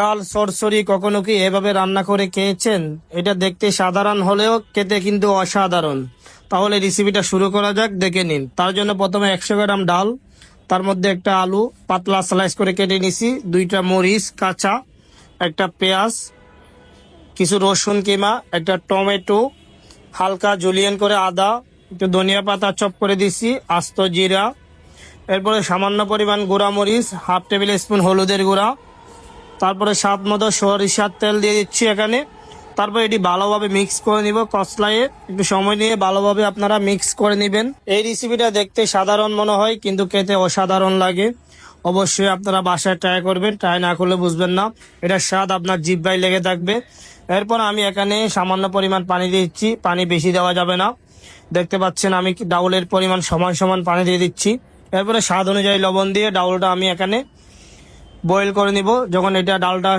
ডাল সরসরি কখনো কি এভাবে রান্না করে খেয়েছেন? এটা দেখতে সাধারণ হলেও খেতে কিন্তু অসাধারণ। তাহলে রেসিপিটা শুরু করা যাক, দেখে নিন। তার জন্য প্রথমে 100 গ্রাম ডাল, তার মধ্যে একটা আলু পাতলা স্লাইস করে কেটে নিছি, 2টা মরিচ কাঁচা, একটা পেঁয়াজ, কিছু রসুন কিমা, একটা টমেটো, হালকা জুলিয়েন করে আদা, একটু ধনিয়া পাতা চপ করে দিছি, আস্ত জিরা, এরপরে সামান্য পরিমাণ গুঁড়া মরিচ, হাফ টেবিল স্পুন হলুদের গুঁড়া, তারপরে স্বাদ মতো সরিষার তেল দিয়ে দিচ্ছি এখানে। তারপর এটি ভালোভাবে মিক্স করে নিব, কষলাইয়ে একটু সময় নিয়ে ভালোভাবে আপনারা মিক্স করে নেবেন। এই রেসিপিটা দেখতে সাধারণ মনে হয় কিন্তু খেতে অসাধারণ লাগে। অবশ্যই আপনারা বাসায় ট্রাই করবেন, ট্রাই না করলে বুঝবেন না, এটার স্বাদ আপনার জিহ্বায় লেগে থাকবে। এরপর আমি এখানে সামান্য পরিমাণ পানি দিচ্ছি, পানি বেশি দেওয়া যাবে না। দেখতে পাচ্ছেন আমি ডাউলের পরিমাণ সমান সমান পানি দিয়ে দিচ্ছি। এরপরে স্বাদ অনুযায়ী লবণ দিয়ে ডাউলটা আমি এখানে বয়েল করে নিব। যখন এটা ডালটা